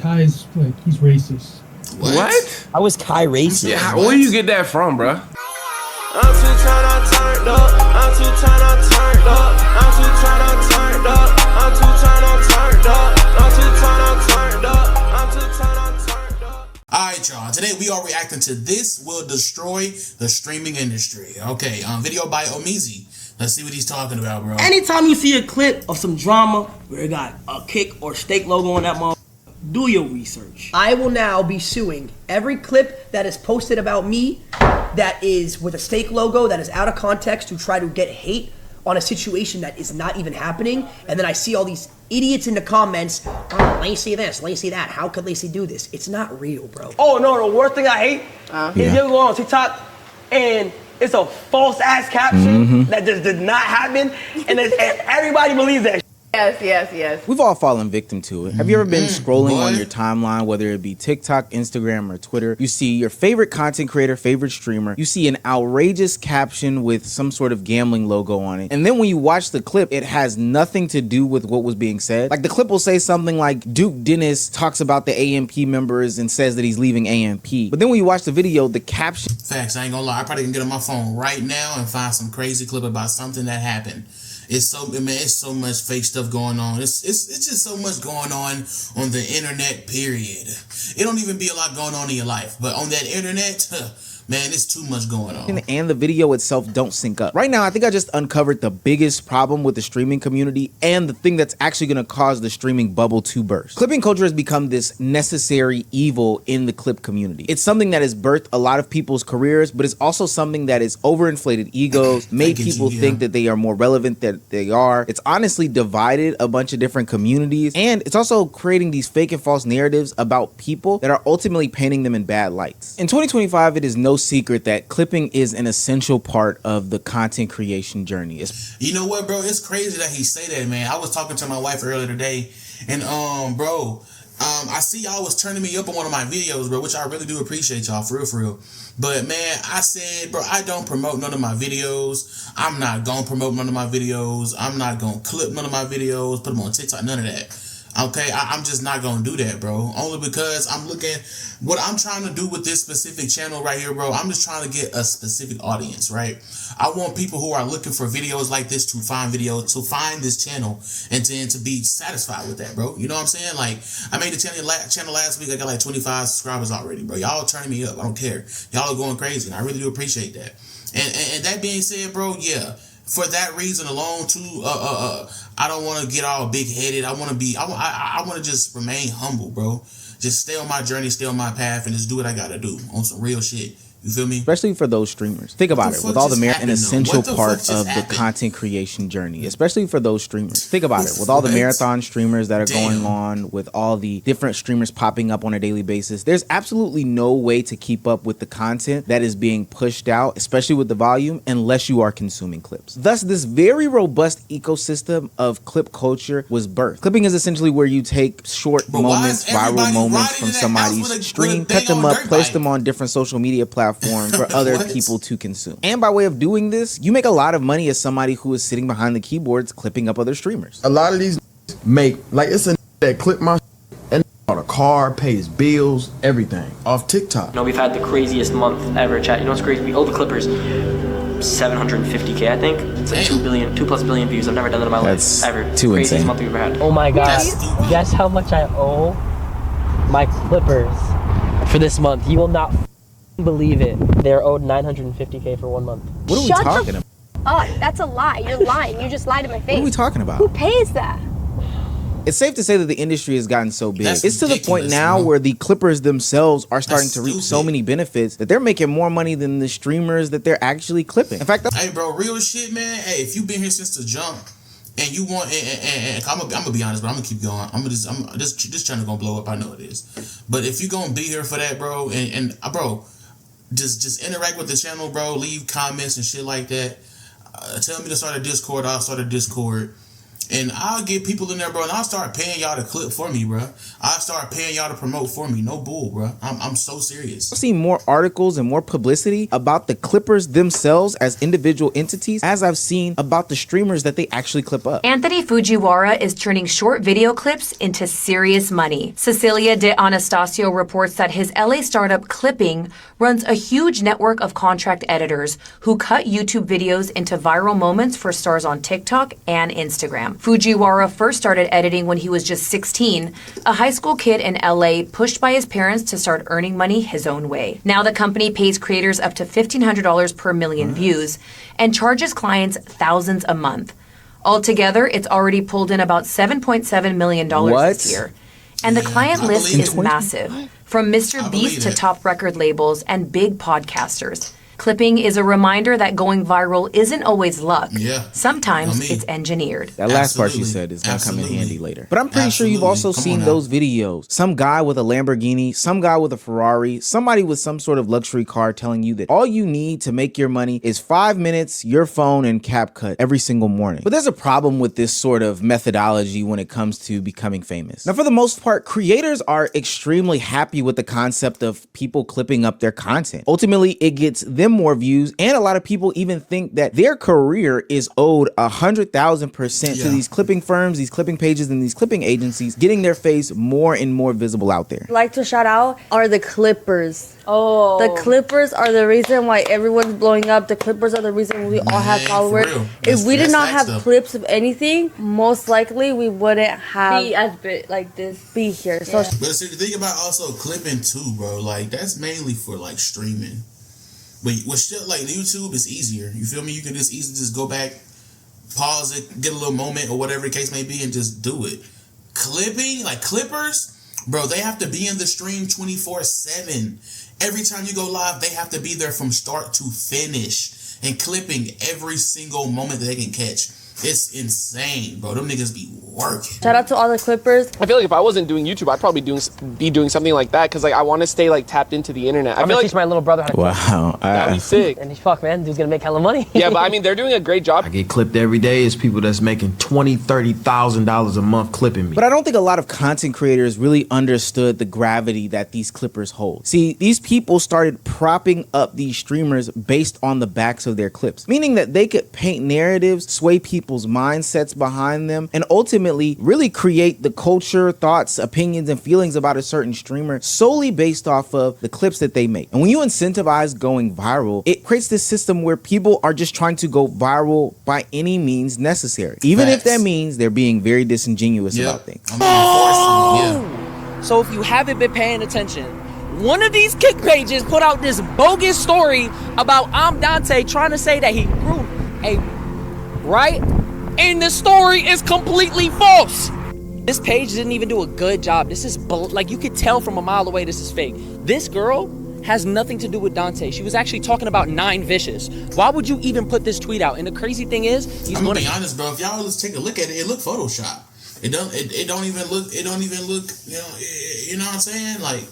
Kai's like he's racist. What? How was Kai racist? Yeah, where do you get that from, bro? I'm too turned up. I'm too turned up. I'm too turned up. I'm too turned up. I'm too turned up. I'm too turned up. Alright, y'all. Today we are reacting to This Will Destroy the Streaming Industry. Okay, video by Omizi. Let's see what he's talking about, bro. Anytime you see a clip of some drama where it got a kick or steak logo on that motherfucker, do your research. I will now be suing every clip that is posted about me that is with a steak logo that is out of context to try to get hate on a situation that is not even happening. And then I see all these idiots in the comments, oh, Lacey this, Lacey that. How could Lacey do this? It's not real, bro. Oh, no, the worst thing I hate is you go on TikTok and it's a false ass caption that just did not happen, and everybody believes that. Yes. We've all fallen victim to it. Have you ever been scrolling on your timeline, whether it be TikTok, Instagram, or Twitter? You see your favorite content creator, favorite streamer. You see an outrageous caption with some sort of gambling logo on it. And then when you watch the clip, it has nothing to do with what was being said. Like the clip will say something like Duke Dennis talks about the AMP members and says that he's leaving AMP. But then when you watch the video, the caption... Facts, I ain't gonna lie. I probably can get on my phone right now and find some crazy clip about something that happened. It's so much fake stuff going on. It's just so much going on the internet, period. It don't even be a lot going on in your life, but on that internet, man, it's too much going on. And the video itself don't sync up. Right now, I think I just uncovered the biggest problem with the streaming community and the thing that's actually gonna cause the streaming bubble to burst. Clipping culture has become this necessary evil in the clip community. It's something that has birthed a lot of people's careers, but it's also something that is overinflated egos, made people think that they are more relevant than they are. It's honestly divided a bunch of different communities, and it's also creating these fake and false narratives about people that are ultimately painting them in bad lights. In 2025, it is no secret that clipping is an essential part of the content creation journey. You know what, bro? It's crazy that he say that, man. I was talking to my wife earlier today, and bro, I see y'all was turning me up on one of my videos, bro, which I really do appreciate y'all, for real. But man, I said, bro, I don't promote none of my videos. I'm not gonna promote none of my videos. I'm not gonna clip none of my videos, put them on TikTok, none of that. Okay, I'm just not gonna do that, bro. Only because I'm looking, what I'm trying to do with this specific channel right here, bro, I'm just trying to get a specific audience, right? I want people who are looking for videos like this to find videos, to find this channel and to be satisfied with that, bro. You know what I'm saying? Like, I made the channel last week. I got like 25 subscribers already, bro. Y'all turning me up. I don't care. Y'all are going crazy, and I really do appreciate that. And that being said, bro, yeah. For that reason alone, too, I don't want to get all big-headed. I want to just remain humble, bro. Just stay on my journey, stay on my path, and just do what I gotta do on some real shit. You feel me? Especially for those streamers. Think about it. With all the an essential part of the content creation journey. Especially for those streamers. Think about it. With all the marathon streamers that are going on, with all the different streamers popping up on a daily basis, there's absolutely no way to keep up with the content that is being pushed out, especially with the volume, unless you are consuming clips. Thus, this very robust ecosystem of clip culture was birthed. Clipping is essentially where you take short moments, viral moments from somebody's stream, cut them up, place them on different social media platforms for other people to consume. And by way of doing this, you make a lot of money as somebody who is sitting behind the keyboards clipping up other streamers. A lot of these make, like, it's a that clip my and on a car, pays bills, everything off TikTok. You know, we've had the craziest month ever, chat. You know what's crazy? We owe the Clippers 750K, I think. It's like 2+ billion views. I've never done that in my life, ever. Too Craziest insane. month we've ever had. Oh my god. Guess how much I owe my Clippers for this month. You will not believe it. They're owed 950K for 1 month. What are we talking about? Oh, that's a lie. You're lying. You just lied to my face. What are we talking about? Who pays that? It's safe to say that the industry has gotten so big. It's to the point now where the clippers themselves are starting to reap so many benefits that they're making more money than the streamers that they're actually clipping. In fact, hey, bro, real shit, man. Hey, if you've been here since the jump, and you want, and I'm gonna be honest, but I'm gonna keep going. This channel gonna blow up. I know it is. But if you gonna be here for that, bro, and bro, just interact with the channel, bro. Leave comments and shit like that. Tell me to start a Discord. I'll start a Discord. And I'll get people in there, bro, and I'll start paying y'all to clip for me, bro. I'll start paying y'all to promote for me. No bull, bro. I'm so serious. I've seen more articles and more publicity about the clippers themselves as individual entities as I've seen about the streamers that they actually clip up. Anthony Fujiwara is turning short video clips into serious money. Cecilia de Anastasio reports that his LA startup Clipping runs a huge network of contract editors who cut YouTube videos into viral moments for stars on TikTok and Instagram. Fujiwara first started editing when he was just 16, a high school kid in LA pushed by his parents to start earning money his own way. Now the company pays creators up to $1,500 per million views and charges clients thousands a month. Altogether, it's already pulled in about $7.7 million this year. And the client list is massive, from Mr. Beast to top record labels and big podcasters. Clipping is a reminder that going viral isn't always luck. Sometimes it's engineered. That last part she said is going to come in handy later. But I'm pretty sure you've also seen those videos. Some guy with a Lamborghini, some guy with a Ferrari, somebody with some sort of luxury car telling you that all you need to make your money is 5 minutes, your phone, and CapCut every single morning. But there's a problem with this sort of methodology when it comes to becoming famous. Now, for the most part, creators are extremely happy with the concept of people clipping up their content. Ultimately, it gets them more views, and a lot of people even think that their career is owed 100,000% to these clipping firms, these clipping pages, and these clipping agencies getting their face more and more visible out there. Like to shout out are the clippers. Oh, the clippers are the reason why everyone's blowing up. The clippers are the reason we all have followers. If we did not have clips of anything, most likely we wouldn't have be as big like this. Be here. So, but see, the thing about also clipping too, bro. Like that's mainly for like streaming. But with shit like YouTube, it's easier. You feel me? You can just easily just go back, pause it, get a little moment or whatever the case may be, and just do it. Clipping, like clippers, bro, they have to be in the stream 24/7. Every time you go live, they have to be there from start to finish and clipping every single moment that they can catch. It's insane, bro. Them niggas be working. Shout out to all the clippers. I feel like if I wasn't doing YouTube, I'd probably be doing something like that because like I want to stay like tapped into the internet. I'm gonna teach my little brother how to clip. Wow, that'd be sick. And fuck, man, dude's gonna make hella money. Yeah, but I mean, they're doing a great job. I get clipped every day. It's people that's making $20,000-$30,000 a month clipping me. But I don't think a lot of content creators really understood the gravity that these clippers hold. See, these people started propping up these streamers based on the backs of their clips, meaning that they could paint narratives, sway people's mindsets behind them, and ultimately really create the culture, thoughts, opinions, and feelings about a certain streamer solely based off of the clips that they make. And when you incentivize going viral, it creates this system where people are just trying to go viral by any means necessary, even if that means they're being very disingenuous about things. So if you haven't been paying attention, one of these kick pages put out this bogus story about I'm Dante trying to say that he grew a right, and the story is completely false. This page didn't even do a good job. This is like you could tell from a mile away this is fake. This girl has nothing to do with Dante. She was actually talking about 9 Vicious. Why would you even put this tweet out? And the crazy thing is, I'm gonna be honest, bro. If y'all just take a look at it, it look Photoshop. It don't even look. You know what I'm saying? Like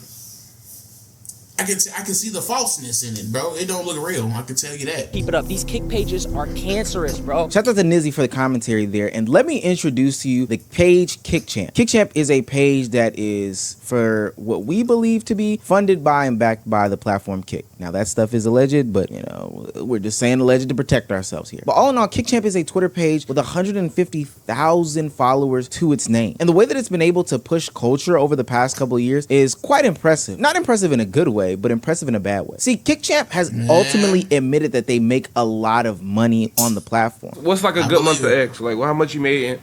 I can see the falseness in it, bro. It don't look real. I can tell you that. Keep it up. These kick pages are cancerous, bro. Shout out to Nizzy for the commentary there. And let me introduce to you the page KickChamp. KickChamp is a page that is, for what we believe to be, funded by and backed by the platform Kick. Now that stuff is alleged, but you know, we're just saying alleged to protect ourselves here. But all in all, KickChamp is a Twitter page with 150,000 followers to its name. And the way that it's been able to push culture over the past couple of years is quite impressive. Not impressive in a good way, but impressive in a bad way. See, KickChamp has ultimately admitted that they make a lot of money on the platform. What's like a good month for X? Like, how much you made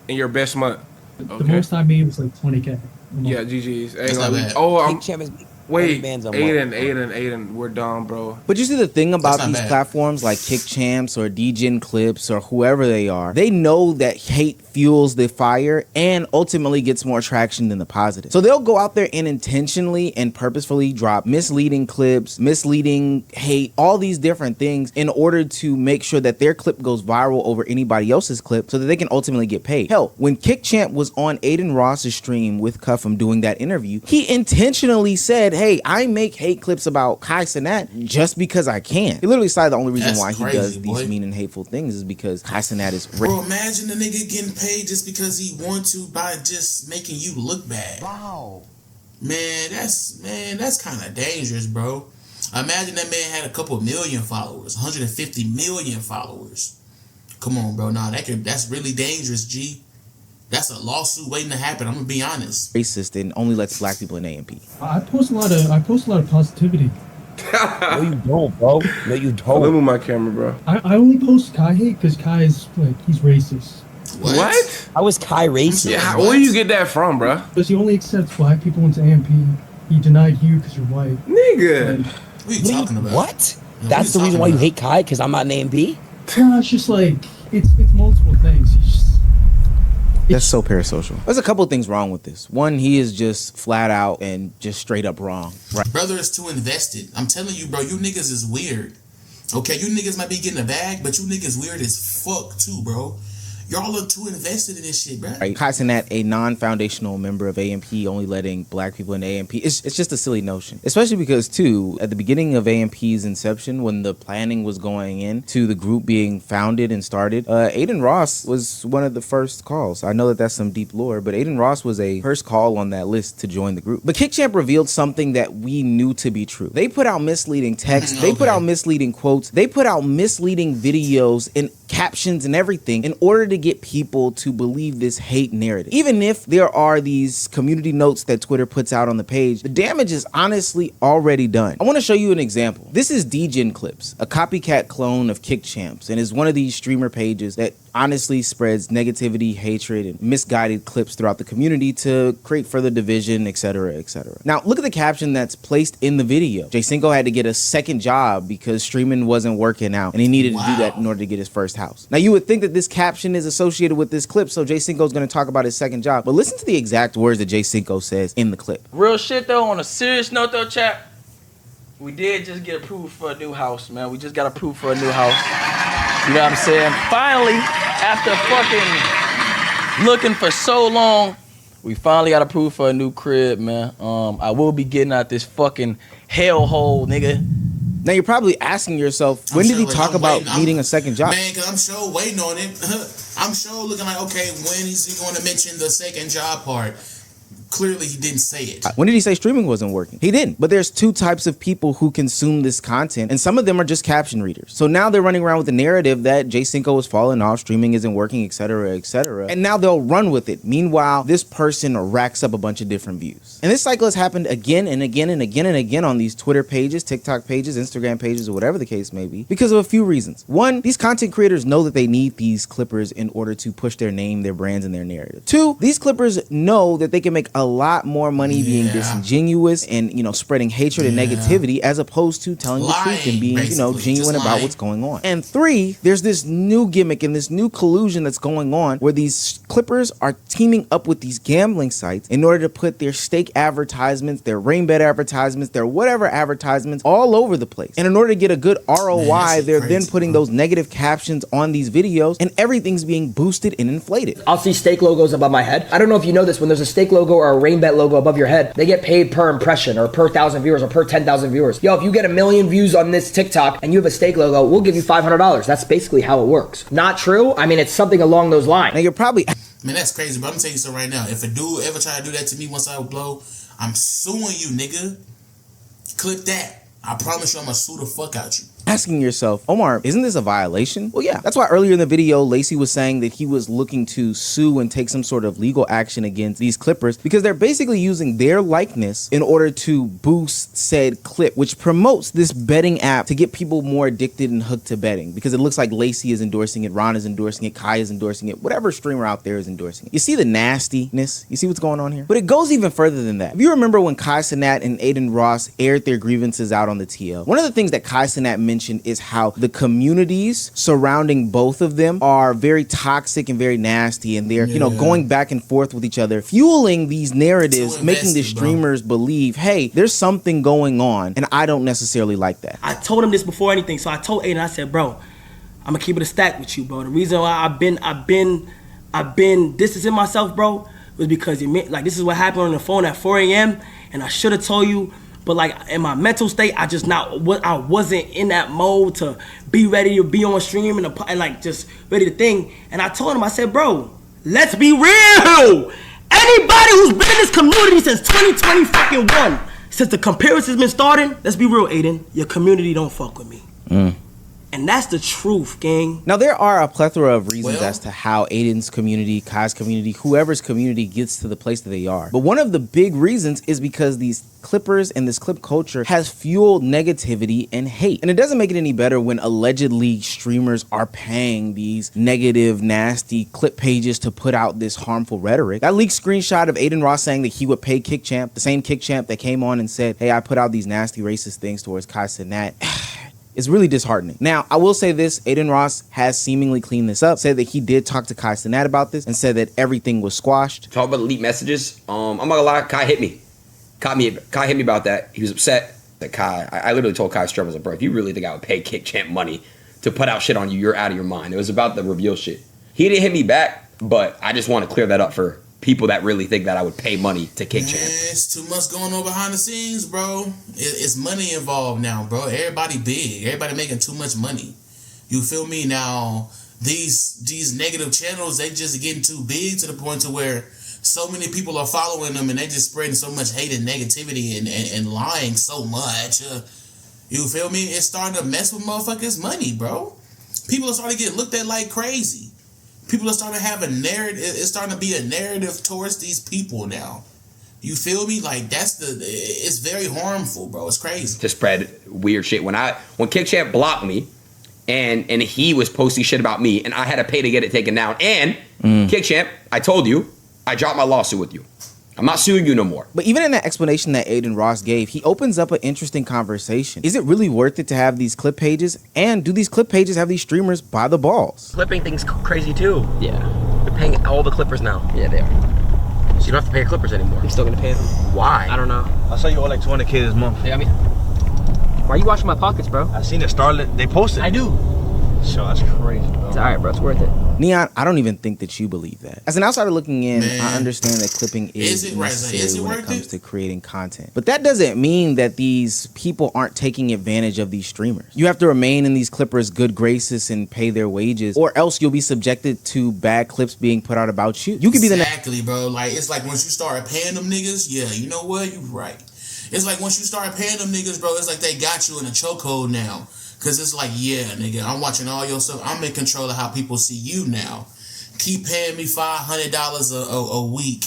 in your best month? The most I made was like 20K. Yeah, GG's. KickChamp is wait, Aiden, we're done, bro. But you see the thing about these platforms like KickChamps or DGen Clips or whoever they are, they know that hate fuels the fire and ultimately gets more traction than the positive. So they'll go out there and intentionally and purposefully drop misleading clips, misleading hate, all these different things in order to make sure that their clip goes viral over anybody else's clip so that they can ultimately get paid. Hell, when KickChamp was on Aiden Ross's stream with Cuffham doing that interview, he intentionally said, hey, I make hate clips about Kai Cenat just because I can. He literally said the only reason why he does these mean and hateful things is because Kai Cenat is rich. Bro, imagine the nigga getting paid just because he want to by just making you look bad. Wow. Man, that's kind of dangerous, bro. Imagine that man had a couple million followers, 150 million followers. Come on, bro. Nah, that's really dangerous, G. That's a lawsuit waiting to happen. I'm gonna be honest. Racist and only lets black people in AMP. I post a lot of positivity. No, you don't, bro. No, you don't. Let me move my camera, bro. I only post Kai hate because Kai is like, he's racist. What? How is Kai racist? Yeah, where do you get that from, bro? Because he only accepts black people into AMP. He denied you because you're white. Nigga. What are you talking about? What? That's the reason why you hate Kai? Because I'm not an AMP? No, it's just like, it's multiple things. That's so parasocial. There's a couple things wrong with this. One, he is just flat out and just straight up wrong. Right. Brother is too invested. I'm telling you, bro, you niggas is weird. Okay, you niggas might be getting a bag, but you niggas weird as fuck too, bro. Y'all are too invested in this shit, bro. Right. Kai Cenat, a non-foundational member of AMP, only letting black people into AMP. It's just a silly notion. Especially because, too, at the beginning of AMP's inception, when the planning was going in to the group being founded and started, Aiden Ross was one of the first calls. I know that that's some deep lore, but Aiden Ross was a first call on that list to join the group. But KickChamp revealed something that we knew to be true. They put out misleading text. They put out misleading quotes. They put out misleading videos and captions and everything in order to get people to believe this hate narrative. Even if there are these community notes that Twitter puts out on the page, the damage is honestly already done. I want to show you an example. This is DGen Clips, a copycat clone of KickChamps, and is one of these streamer pages that honestly spreads negativity, hatred, and misguided clips throughout the community to create further division, etc., etc. Now, look at the caption that's placed in the video. J-Cinco had to get a second job because streaming wasn't working out, and he needed to do that in order to get his first house. Now, you would think that this caption is associated with this clip, so J-Cinco is going to talk about his second job, but listen to the exact words that J-Cinco says in the clip. Real shit, though, on a serious note, though, chat, we did just get approved for a new house, man. We just got approved for a new house. You know what I'm saying? Finally, after fucking looking for so long, we finally got approved for a new crib, man. I will be getting out this fucking hellhole, nigga. Now you're probably asking yourself, when did he talk about needing a second job? Man, because I'm sure waiting on it. I'm sure looking like, okay, when is he going to mention the second job part? Clearly, he didn't say it. When did he say streaming wasn't working? He didn't. But there's two types of people who consume this content, and some of them are just caption readers. So now they're running around with the narrative that J-Cinco is falling off, streaming isn't working, etc., etc. And now they'll run with it. Meanwhile, this person racks up a bunch of different views. And this cycle has happened again and again and again and again on these Twitter pages, TikTok pages, Instagram pages, or whatever the case may be, because of a few reasons. One, these content creators know that they need these clippers in order to push their name, their brands, and their narrative. Two, these clippers know that they can make a lot more money being disingenuous and, you know, spreading hatred and negativity as opposed to telling the truth and being, you know, genuine about what's going on. And three, there's this new gimmick and this new collusion that's going on where these clippers are teaming up with these gambling sites in order to put their stake advertisements, their rain bet advertisements, their whatever advertisements all over the place. And in order to get a good ROI, they're then putting those negative captions on these videos and everything's being boosted and inflated. I'll see stake logos above my head. I don't know if you know this, when there's a stake logo or a rain bet logo above your head, they get paid per impression or per 1,000 viewers or per 10,000 viewers. Yo, if you get 1 million views on this TikTok and you have a stake logo, we'll give you $500. That's basically how it works. Not true? I mean, it's something along those lines. Now you're probably... Man, that's crazy, but I'm telling you something right now. If a dude ever try to do that to me once I blow, I'm suing you, nigga. Clip that. I promise you I'm gonna sue the fuck out you. Asking yourself, Omar, isn't this a violation? Well, yeah. That's why earlier in the video, Lacey was saying that he was looking to sue and take some sort of legal action against these clippers because they're basically using their likeness in order to boost said clip, which promotes this betting app to get people more addicted and hooked to betting because it looks like Lacey is endorsing it, Ron is endorsing it, Kai is endorsing it, whatever streamer out there is endorsing it. You see the nastiness? You see what's going on here? But it goes even further than that. If you remember when Kai Cenat and Aiden Ross aired their grievances out on the TL, one of the things that Kai Cenat mentioned is how the communities surrounding both of them are very toxic and very nasty, and they're, you know, going back and forth with each other, fueling these narratives, making the streamers believe, hey, there's something going on, and I don't necessarily like that. I told him this before anything, so I told Aiden, I said, bro, I'm gonna keep it a stack with you, bro. The reason why I've been distancing myself, bro, was because like this is what happened on the phone at 4 a.m. and I should have told you but like in my mental state, I wasn't in that mode to be ready to be on stream and like just ready to think. And I told him, I said, bro, let's be real. Anybody who's been in this community since 2020 fucking one, since the comparison's been starting, let's be real, Aiden, your community don't fuck with me. And that's the truth, gang. Now, there are a plethora of reasons as to how Aiden's community, Kai's community, whoever's community gets to the place that they are. But one of the big reasons is because these clippers and this clip culture has fueled negativity and hate. And it doesn't make it any better when allegedly streamers are paying these negative, nasty clip pages to put out this harmful rhetoric. That leaked screenshot of Aiden Ross saying that he would pay Kick Champ, the same Kick Champ that came on and said, hey, I put out these nasty racist things towards Kai Cenat. It's really disheartening. Now, I will say this, Aiden Ross has seemingly cleaned this up, said that he did talk to Kai Cenat about this and said that everything was squashed. Talk about the leaked messages. I'm not gonna lie, Kai hit me. Kai hit me about that. He was upset that I literally told Kai straight, I was like, bro, if you really think I would pay Kick Champ money to put out shit on you, you're out of your mind. It was about the reveal shit. He didn't hit me back, but I just want to clear that up for people that really think that I would pay money to Kick Champ. It's too much going on behind the scenes, bro. It's money involved now, bro. Everybody big. Everybody making too much money. You feel me? Now, these negative channels, they just getting too big to the point to where so many people are following them and they just spreading so much hate and negativity and lying so much. You feel me? It's starting to mess with motherfuckers' money, bro. People are starting to get looked at like crazy. People are starting to have a narrative. It's starting to be a narrative towards these people now. You feel me? Like it's very harmful, bro. It's crazy. To spread weird shit. When Kick Champ blocked me and he was posting shit about me and I had to pay to get it taken down. And Kick Champ, I told you, I dropped my lawsuit with you. I'm not suing you no more. But even in that explanation that Aiden Ross gave, he opens up an interesting conversation. Is it really worth it to have these clip pages? And do these clip pages have these streamers by the balls? Clipping thing's crazy too. Yeah. They're paying all the clippers now. Yeah, they are. So you don't have to pay your clippers anymore. I'm still gonna pay them. Why? I don't know. I saw you owe like 200K this month. Yeah, I mean, why are you washing my pockets, bro? I seen it, Starlet. They posted. I do. So that's crazy, bro. It's alright, bro. It's worth it. Neon, I don't even think that you believe that. As an outsider looking in, I understand that clipping is necessary when it comes to creating content. But that doesn't mean that these people aren't taking advantage of these streamers. You have to remain in these clippers' good graces and pay their wages, or else you'll be subjected to bad clips being put out about you. You could be the next. Exactly, bro. Like, it's like once you start paying them niggas, yeah, you know what? You're right. It's like once you start paying them niggas, bro, it's like they got you in a chokehold now. Cause it's like, yeah, nigga, I'm watching all your stuff. I'm in control of how people see you now. Keep paying me $500 a week,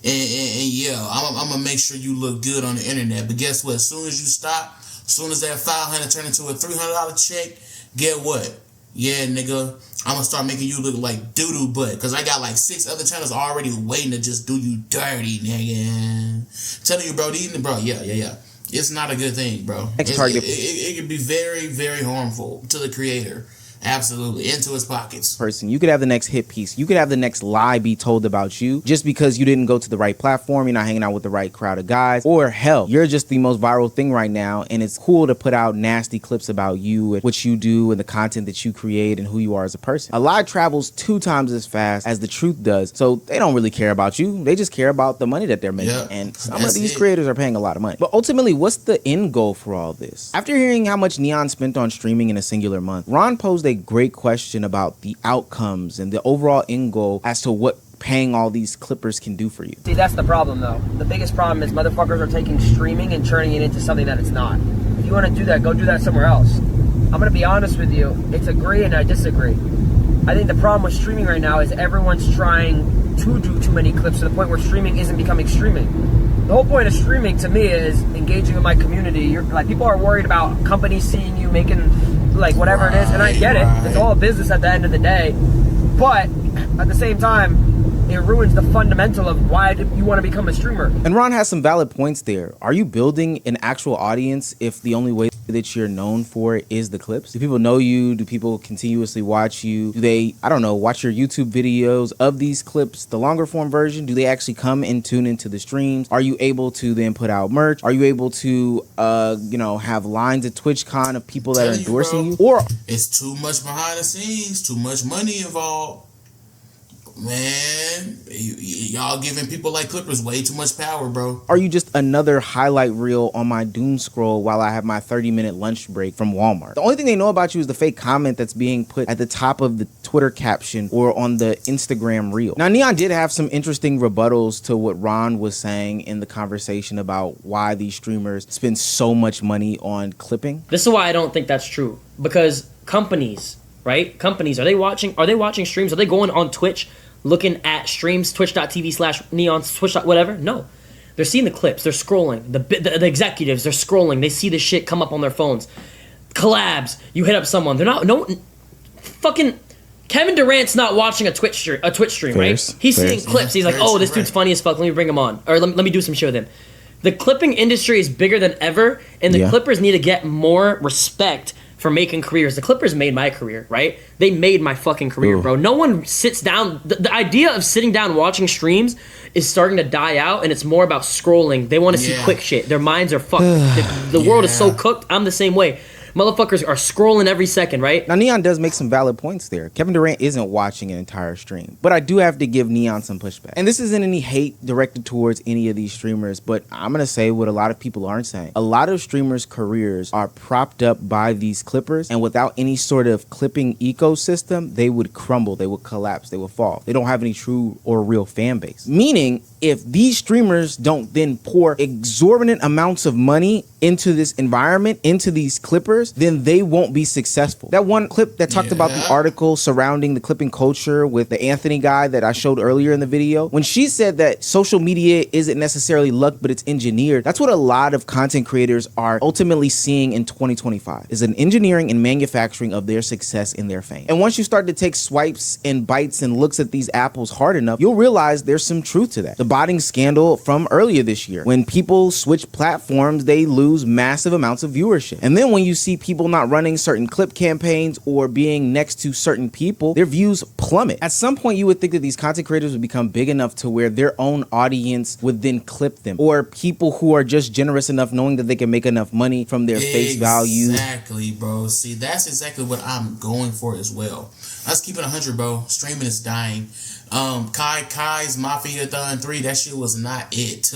and yeah, I'm gonna make sure you look good on the internet. But guess what? As soon as you stop, as soon as that $500 turn into a $300 check, get what? Yeah, nigga, I'm gonna start making you look like doo-doo butt. Cause I got like 6 other channels already waiting to just do you dirty, nigga. Telling you, bro, yeah. It's not a good thing, bro. It could be very, very harmful to the creator. Absolutely. Into his pockets. Person, you could have the next hit piece. You could have the next lie be told about you just because you didn't go to the right platform. You're not hanging out with the right crowd of guys. Or hell, you're just the most viral thing right now. And it's cool to put out nasty clips about you and what you do and the content that you create and who you are as a person. A lie travels 2 times as fast as the truth does. So they don't really care about you. They just care about the money that they're making. Yeah, and some of these creators are paying a lot of money. But ultimately, what's the end goal for all this? After hearing how much Neon spent on streaming in a singular month, Ron posed a great question about the outcomes and the overall end goal as to what paying all these clippers can do for you. See, that's the problem though. The biggest problem is motherfuckers are taking streaming and turning it into something that it's not. If you want to do that, go do that somewhere else. I'm going to be honest with you. It's agree and I disagree. I think the problem with streaming right now is everyone's trying to do too many clips to the point where streaming isn't becoming streaming. The whole point of streaming to me is engaging with my community. You're like, people are worried about companies seeing you making like whatever it is, and I get it. It's all a business at the end of the day. But at the same time, it ruins the fundamental of why you want to become a streamer. And Ron has some valid points there. Are you building an actual audience if the only way that you're known for is the clips? Do people know you? Do people continuously watch you? Do they, I don't know, watch your YouTube videos of these clips, the longer form version? Do they actually come and tune into the streams? Are you able to then put out merch? Are you able to, have lines at TwitchCon of people that are endorsing you? Or it's too much behind the scenes, too much money involved. man, y'all giving people like Clippers way too much power, bro. Are you just another highlight reel on my doom scroll while I have my 30-minute lunch break from Walmart? The only thing they know about you is the fake comment that's being put at the top of the Twitter caption or on the Instagram reel. Now, Neon did have some interesting rebuttals to what Ron was saying in the conversation about why these streamers spend so much money on clipping. This is why I don't think that's true. Because companies, right? Companies, are they watching streams? Are they going on Twitch looking at streams, twitch.tv/neon, twitch. Whatever? No. They're seeing the clips. They're scrolling. The executives, they're scrolling. They see the shit come up on their phones. Collabs. You hit up someone. They're not, no, fucking Kevin Durant's not watching a Twitch stream, right? He's seeing clips. He's like, oh, this dude's funny as fuck. Let me bring him on. Or let me do some shit with him. The clipping industry is bigger than ever, and the Clippers need to get more respect for making careers. The Clippers made my career, right? They made my fucking career, bro. No one sits down. The idea of sitting down watching streams is starting to die out, and it's more about scrolling. They want to see quick shit. Their minds are fucked. The world is so cooked. I'm the same way. Motherfuckers are scrolling every second, right? Now, Neon does make some valid points there. Kevin Durant isn't watching an entire stream, but I do have to give Neon some pushback. And this isn't any hate directed towards any of these streamers, but I'm going to say what a lot of people aren't saying. A lot of streamers' careers are propped up by these clippers, and without any sort of clipping ecosystem, they would crumble, they would collapse, they would fall. They don't have any true or real fan base. Meaning, if these streamers don't then pour exorbitant amounts of money into this environment, into these clippers, then they won't be successful. That one clip that talked about the article surrounding the clipping culture with the Anthony guy that I showed earlier in the video, when she said that social media isn't necessarily luck, but it's engineered, that's what a lot of content creators are ultimately seeing in 2025, is an engineering and manufacturing of their success and their fame. And once you start to take swipes and bites and looks at these apples hard enough, you'll realize there's some truth to that. The botting scandal from earlier this year, when people switch platforms, they lose massive amounts of viewership. And then when you see people not running certain clip campaigns or being next to certain people, their views plummet. At some point, you would think that these content creators would become big enough to where their own audience would then clip them, or people who are just generous enough knowing that they can make enough money from their face value. Exactly, bro. See, that's exactly what I'm going for as well. Let's keep it 100, bro. Streaming is dying. Kai's Mafia-thon 3, that shit was not it.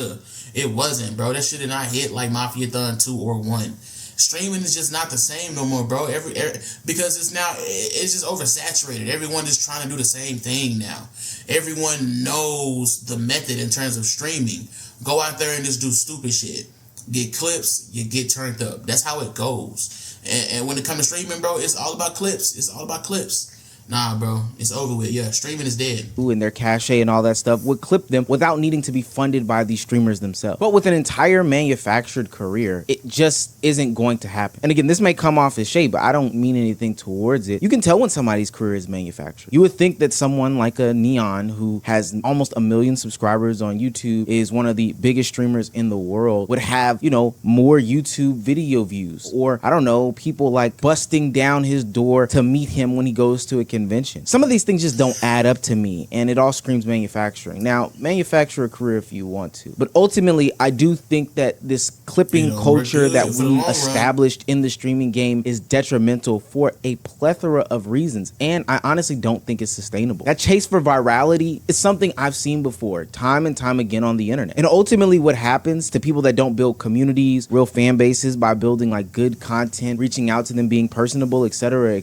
It wasn't, bro. That shit did not hit like Mafia-thon 2 or 1. Streaming is just not the same no more, bro. Because it's just oversaturated. Everyone is trying to do the same thing now. Everyone knows the method in terms of streaming. Go out there and just do stupid shit. Get clips, you get turned up. That's how it goes. And when it comes to streaming, bro, it's all about clips. It's all about clips. Nah, bro, it's over with. Yeah, streaming is dead. And their cachet and all that stuff would clip them without needing to be funded by these streamers themselves. But with an entire manufactured career, it just isn't going to happen. And again, this may come off as shade, but I don't mean anything towards it. You can tell when somebody's career is manufactured. You would think that someone like a Neon, who has almost 1 million subscribers on YouTube, is one of the biggest streamers in the world, would have, more YouTube video views. Or, I don't know, people like busting down his door to meet him when he goes to a convention. Some of these things just don't add up to me, and it all screams manufacturing. Now, manufacture a career if you want to, but ultimately, I do think that this clipping culture that we established in the streaming game is detrimental for a plethora of reasons, and I honestly don't think it's sustainable. That chase for virality is something I've seen before, time and time again on the internet. And ultimately, what happens to people that don't build communities, real fan bases by building like good content, reaching out to them, being personable, etc.,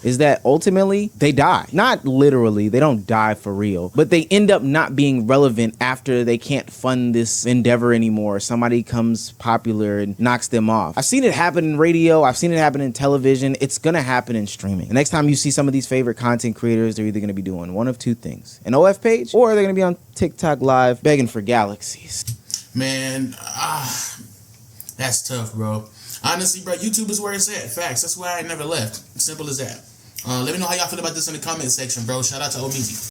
is that ultimately they die. Not literally, they don't die for real, but they end up not being relevant after they can't fund this endeavor anymore. Somebody comes popular and knocks them off. I've seen it happen in radio. I've seen it happen in television. It's gonna happen in streaming. The next time you see some of these favorite content creators, they're either gonna be doing one of two things: an OF page, or they're gonna be on TikTok live begging for galaxies. Man, that's tough, bro. Honestly, bro, YouTube is where it's at. Facts. That's why I never left. Simple as that. Let me know how y'all feel about this in the comment section, bro. Shout out to Omizi.